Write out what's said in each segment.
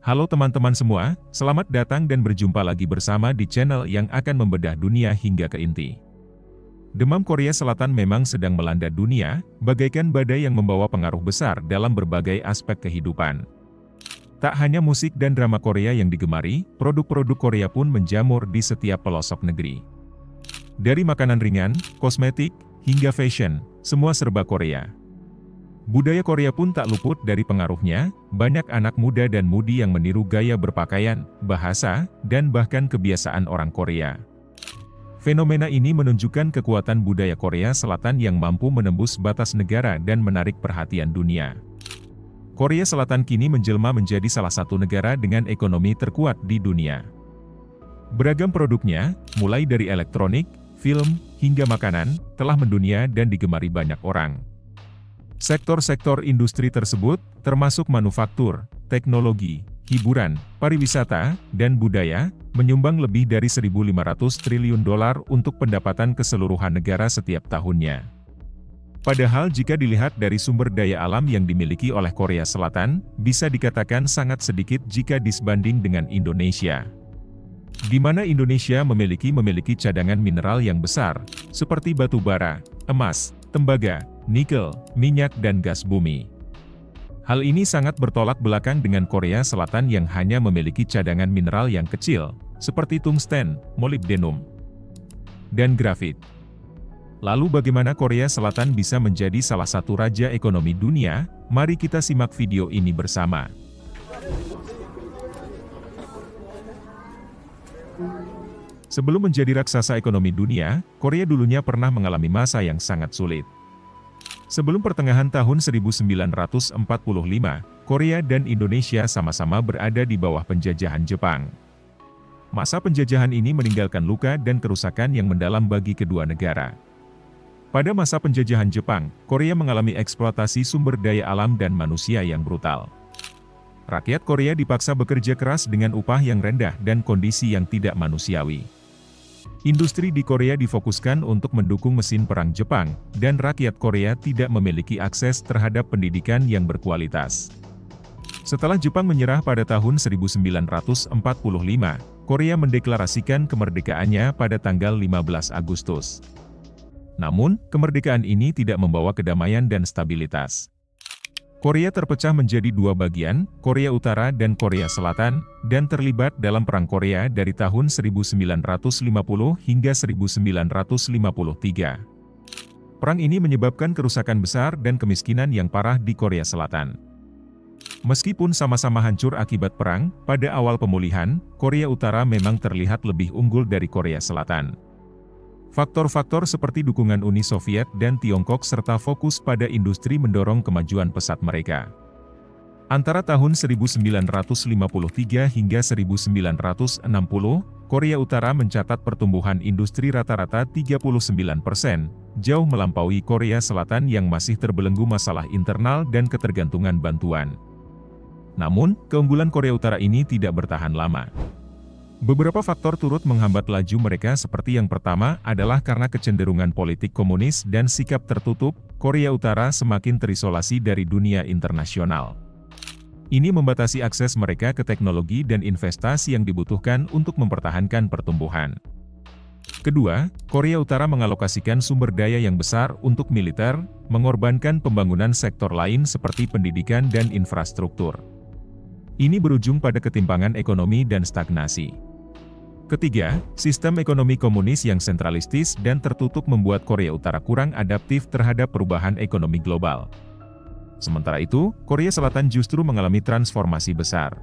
Halo teman-teman semua, selamat datang dan berjumpa lagi bersama di channel yang akan membedah dunia hingga ke inti. Demam Korea Selatan memang sedang melanda dunia, bagaikan badai yang membawa pengaruh besar dalam berbagai aspek kehidupan. Tak hanya musik dan drama Korea yang digemari, produk-produk Korea pun menjamur di setiap pelosok negeri. Dari makanan ringan, kosmetik, hingga fashion, semua serba Korea. Budaya Korea pun tak luput dari pengaruhnya, banyak anak muda dan mudi yang meniru gaya berpakaian, bahasa, dan bahkan kebiasaan orang Korea. Fenomena ini menunjukkan kekuatan budaya Korea Selatan yang mampu menembus batas negara dan menarik perhatian dunia. Korea Selatan kini menjelma menjadi salah satu negara dengan ekonomi terkuat di dunia. Beragam produknya, mulai dari elektronik, film, hingga makanan, telah mendunia dan digemari banyak orang. Sektor-sektor industri tersebut, termasuk manufaktur, teknologi, hiburan, pariwisata, dan budaya, menyumbang lebih dari 1.500 triliun dolar untuk pendapatan keseluruhan negara setiap tahunnya. Padahal jika dilihat dari sumber daya alam yang dimiliki oleh Korea Selatan, bisa dikatakan sangat sedikit jika disbanding dengan Indonesia. Di mana Indonesia memiliki cadangan mineral yang besar, seperti batu bara, emas, tembaga, nikel, minyak dan gas bumi. Hal ini sangat bertolak belakang dengan Korea Selatan yang hanya memiliki cadangan mineral yang kecil, seperti tungsten, molibdenum, dan grafit. Lalu bagaimana Korea Selatan bisa menjadi salah satu raja ekonomi dunia? Mari kita simak video ini bersama. Sebelum menjadi raksasa ekonomi dunia, Korea dulunya pernah mengalami masa yang sangat sulit. Sebelum pertengahan tahun 1945, Korea dan Indonesia sama-sama berada di bawah penjajahan Jepang. Masa penjajahan ini meninggalkan luka dan kerusakan yang mendalam bagi kedua negara. Pada masa penjajahan Jepang, Korea mengalami eksploitasi sumber daya alam dan manusia yang brutal. Rakyat Korea dipaksa bekerja keras dengan upah yang rendah dan kondisi yang tidak manusiawi. Industri di Korea difokuskan untuk mendukung mesin perang Jepang, dan rakyat Korea tidak memiliki akses terhadap pendidikan yang berkualitas. Setelah Jepang menyerah pada tahun 1945, Korea mendeklarasikan kemerdekaannya pada tanggal 15 Agustus. Namun, kemerdekaan ini tidak membawa kedamaian dan stabilitas. Korea terpecah menjadi dua bagian, Korea Utara dan Korea Selatan, dan terlibat dalam Perang Korea dari tahun 1950 hingga 1953. Perang ini menyebabkan kerusakan besar dan kemiskinan yang parah di Korea Selatan. Meskipun sama-sama hancur akibat perang, pada awal pemulihan, Korea Utara memang terlihat lebih unggul dari Korea Selatan. Faktor-faktor seperti dukungan Uni Soviet dan Tiongkok serta fokus pada industri mendorong kemajuan pesat mereka. Antara tahun 1953 hingga 1960, Korea Utara mencatat pertumbuhan industri rata-rata 39%, jauh melampaui Korea Selatan yang masih terbelenggu masalah internal dan ketergantungan bantuan. Namun, keunggulan Korea Utara ini tidak bertahan lama. Beberapa faktor turut menghambat laju mereka seperti yang pertama adalah karena kecenderungan politik komunis dan sikap tertutup, Korea Utara semakin terisolasi dari dunia internasional. Ini membatasi akses mereka ke teknologi dan investasi yang dibutuhkan untuk mempertahankan pertumbuhan. Kedua, Korea Utara mengalokasikan sumber daya yang besar untuk militer, mengorbankan pembangunan sektor lain seperti pendidikan dan infrastruktur. Ini berujung pada ketimpangan ekonomi dan stagnasi. Ketiga, sistem ekonomi komunis yang sentralistis dan tertutup membuat Korea Utara kurang adaptif terhadap perubahan ekonomi global. Sementara itu, Korea Selatan justru mengalami transformasi besar.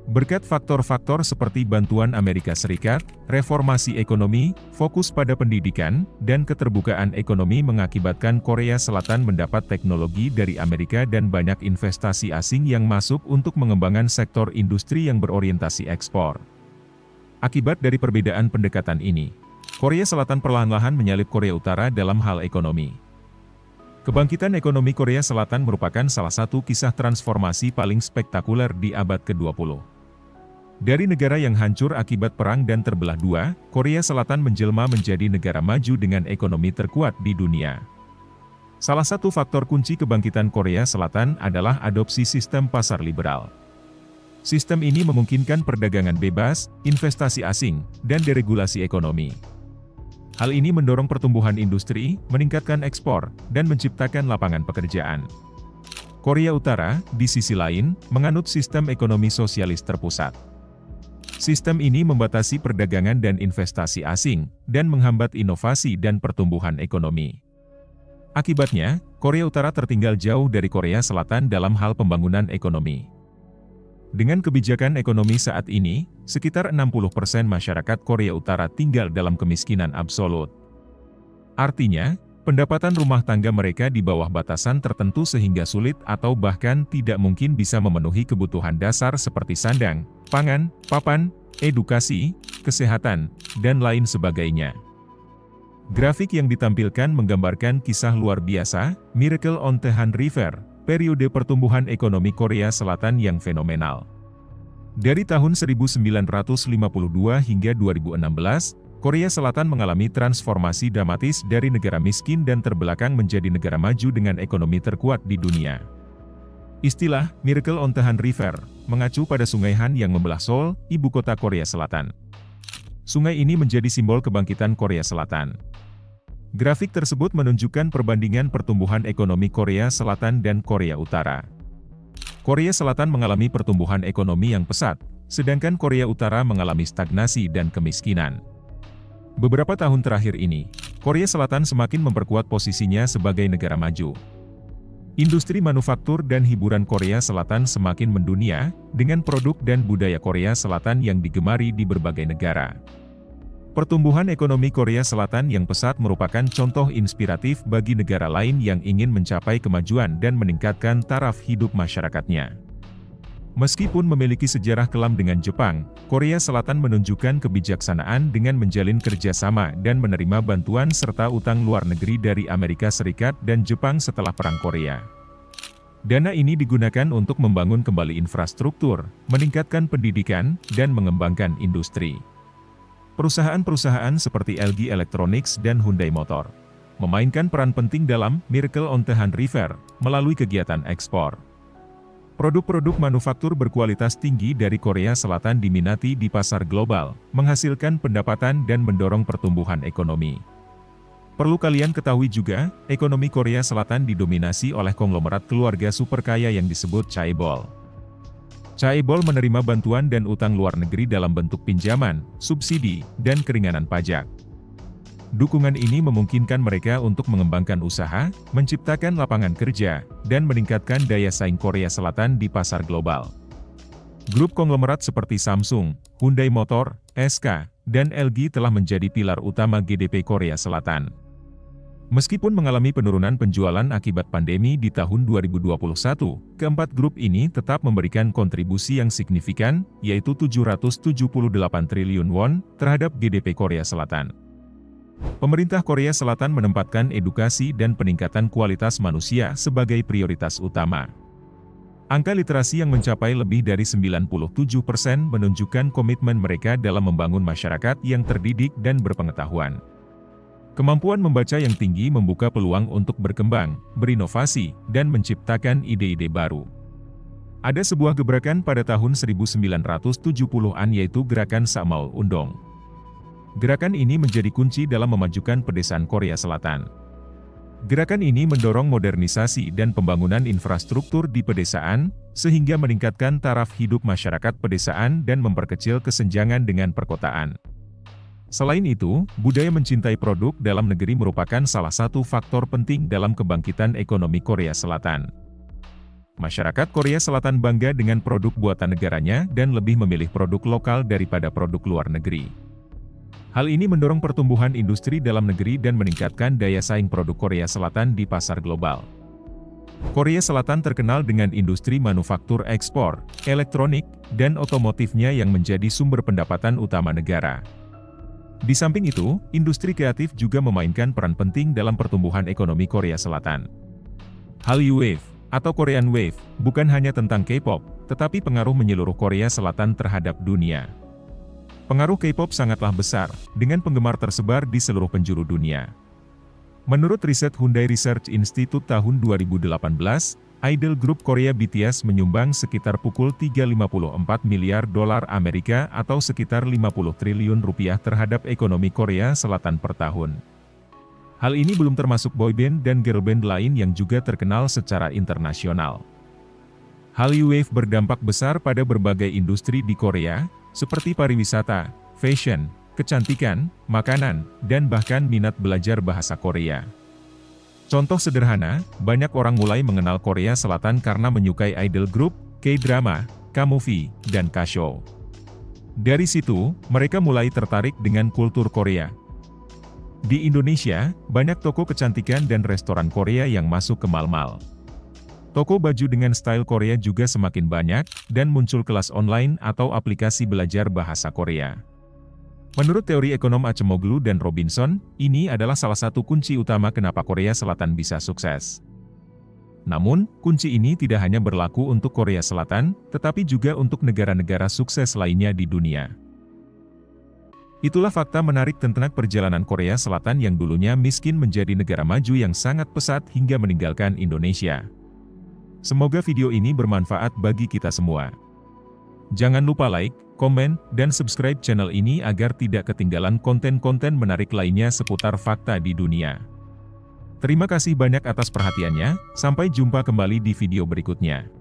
Berkat faktor-faktor seperti bantuan Amerika Serikat, reformasi ekonomi, fokus pada pendidikan, dan keterbukaan ekonomi mengakibatkan Korea Selatan mendapat teknologi dari Amerika dan banyak investasi asing yang masuk untuk mengembangkan sektor industri yang berorientasi ekspor. Akibat dari perbedaan pendekatan ini, Korea Selatan perlahan-lahan menyalip Korea Utara dalam hal ekonomi. Kebangkitan ekonomi Korea Selatan merupakan salah satu kisah transformasi paling spektakuler di abad ke-20. Dari negara yang hancur akibat perang dan terbelah dua, Korea Selatan menjelma menjadi negara maju dengan ekonomi terkuat di dunia. Salah satu faktor kunci kebangkitan Korea Selatan adalah adopsi sistem pasar liberal. Sistem ini memungkinkan perdagangan bebas, investasi asing, dan deregulasi ekonomi. Hal ini mendorong pertumbuhan industri, meningkatkan ekspor, dan menciptakan lapangan pekerjaan. Korea Utara, di sisi lain, menganut sistem ekonomi sosialis terpusat. Sistem ini membatasi perdagangan dan investasi asing, dan menghambat inovasi dan pertumbuhan ekonomi. Akibatnya, Korea Utara tertinggal jauh dari Korea Selatan dalam hal pembangunan ekonomi. Dengan kebijakan ekonomi saat ini, sekitar 60% masyarakat Korea Utara tinggal dalam kemiskinan absolut. Artinya, pendapatan rumah tangga mereka di bawah batasan tertentu sehingga sulit atau bahkan tidak mungkin bisa memenuhi kebutuhan dasar seperti sandang, pangan, papan, edukasi, kesehatan, dan lain sebagainya. Grafik yang ditampilkan menggambarkan kisah luar biasa, Miracle on the Han River, periode pertumbuhan ekonomi Korea Selatan yang fenomenal. Dari tahun 1952 hingga 2016, Korea Selatan mengalami transformasi dramatis dari negara miskin dan terbelakang menjadi negara maju dengan ekonomi terkuat di dunia. Istilah Miracle on the Han River mengacu pada Sungai Han yang membelah Seoul, ibu kota Korea Selatan. Sungai ini menjadi simbol kebangkitan Korea Selatan. Grafik tersebut menunjukkan perbandingan pertumbuhan ekonomi Korea Selatan dan Korea Utara. Korea Selatan mengalami pertumbuhan ekonomi yang pesat, sedangkan Korea Utara mengalami stagnasi dan kemiskinan. Beberapa tahun terakhir ini, Korea Selatan semakin memperkuat posisinya sebagai negara maju. Industri manufaktur dan hiburan Korea Selatan semakin mendunia, dengan produk dan budaya Korea Selatan yang digemari di berbagai negara. Pertumbuhan ekonomi Korea Selatan yang pesat merupakan contoh inspiratif bagi negara lain yang ingin mencapai kemajuan dan meningkatkan taraf hidup masyarakatnya. Meskipun memiliki sejarah kelam dengan Jepang, Korea Selatan menunjukkan kebijaksanaan dengan menjalin kerjasama dan menerima bantuan serta utang luar negeri dari Amerika Serikat dan Jepang setelah Perang Korea. Dana ini digunakan untuk membangun kembali infrastruktur, meningkatkan pendidikan, dan mengembangkan industri. Perusahaan-perusahaan seperti LG Electronics dan Hyundai Motor memainkan peran penting dalam Miracle on the Han River melalui kegiatan ekspor. Produk-produk manufaktur berkualitas tinggi dari Korea Selatan diminati di pasar global, menghasilkan pendapatan dan mendorong pertumbuhan ekonomi. Perlu kalian ketahui juga, ekonomi Korea Selatan didominasi oleh konglomerat keluarga super kaya yang disebut chaebol. Chaebol menerima bantuan dan utang luar negeri dalam bentuk pinjaman, subsidi, dan keringanan pajak. Dukungan ini memungkinkan mereka untuk mengembangkan usaha, menciptakan lapangan kerja, dan meningkatkan daya saing Korea Selatan di pasar global. Grup konglomerat seperti Samsung, Hyundai Motor, SK, dan LG telah menjadi pilar utama GDP Korea Selatan. Meskipun mengalami penurunan penjualan akibat pandemi di tahun 2021, keempat grup ini tetap memberikan kontribusi yang signifikan, yaitu 778 triliun won, terhadap GDP Korea Selatan. Pemerintah Korea Selatan menempatkan edukasi dan peningkatan kualitas manusia sebagai prioritas utama. Angka literasi yang mencapai lebih dari 97% menunjukkan komitmen mereka dalam membangun masyarakat yang terdidik dan berpengetahuan. Kemampuan membaca yang tinggi membuka peluang untuk berkembang, berinovasi, dan menciptakan ide-ide baru. Ada sebuah gebrakan pada tahun 1970-an yaitu Gerakan Samaul Undong. Gerakan ini menjadi kunci dalam memajukan pedesaan Korea Selatan. Gerakan ini mendorong modernisasi dan pembangunan infrastruktur di pedesaan, sehingga meningkatkan taraf hidup masyarakat pedesaan dan memperkecil kesenjangan dengan perkotaan. Selain itu, budaya mencintai produk dalam negeri merupakan salah satu faktor penting dalam kebangkitan ekonomi Korea Selatan. Masyarakat Korea Selatan bangga dengan produk buatan negaranya dan lebih memilih produk lokal daripada produk luar negeri. Hal ini mendorong pertumbuhan industri dalam negeri dan meningkatkan daya saing produk Korea Selatan di pasar global. Korea Selatan terkenal dengan industri manufaktur ekspor, elektronik, dan otomotifnya yang menjadi sumber pendapatan utama negara. Di samping itu, industri kreatif juga memainkan peran penting dalam pertumbuhan ekonomi Korea Selatan. Hallyu Wave, atau Korean Wave, bukan hanya tentang K-pop, tetapi pengaruh menyeluruh Korea Selatan terhadap dunia. Pengaruh K-pop sangatlah besar, dengan penggemar tersebar di seluruh penjuru dunia. Menurut riset Hyundai Research Institute tahun 2018, Idol grup Korea BTS menyumbang sekitar pukul 3,54 miliar dolar Amerika atau sekitar 50 triliun rupiah terhadap ekonomi Korea Selatan per tahun. Hal ini belum termasuk boyband dan girlband lain yang juga terkenal secara internasional. Hallyu Wave berdampak besar pada berbagai industri di Korea, seperti pariwisata, fashion, kecantikan, makanan, dan bahkan minat belajar bahasa Korea. Contoh sederhana, banyak orang mulai mengenal Korea Selatan karena menyukai idol group, K-drama, K-movie, dan K-show. Dari situ, mereka mulai tertarik dengan kultur Korea. Di Indonesia, banyak toko kecantikan dan restoran Korea yang masuk ke mal-mal. Toko baju dengan style Korea juga semakin banyak, dan muncul kelas online atau aplikasi belajar bahasa Korea. Menurut teori ekonom Acemoglu dan Robinson, ini adalah salah satu kunci utama kenapa Korea Selatan bisa sukses. Namun, kunci ini tidak hanya berlaku untuk Korea Selatan, tetapi juga untuk negara-negara sukses lainnya di dunia. Itulah fakta menarik tentang perjalanan Korea Selatan yang dulunya miskin menjadi negara maju yang sangat pesat hingga meninggalkan Indonesia. Semoga video ini bermanfaat bagi kita semua. Jangan lupa like, komen, dan subscribe channel ini agar tidak ketinggalan konten-konten menarik lainnya seputar fakta di dunia. Terima kasih banyak atas perhatiannya, sampai jumpa kembali di video berikutnya.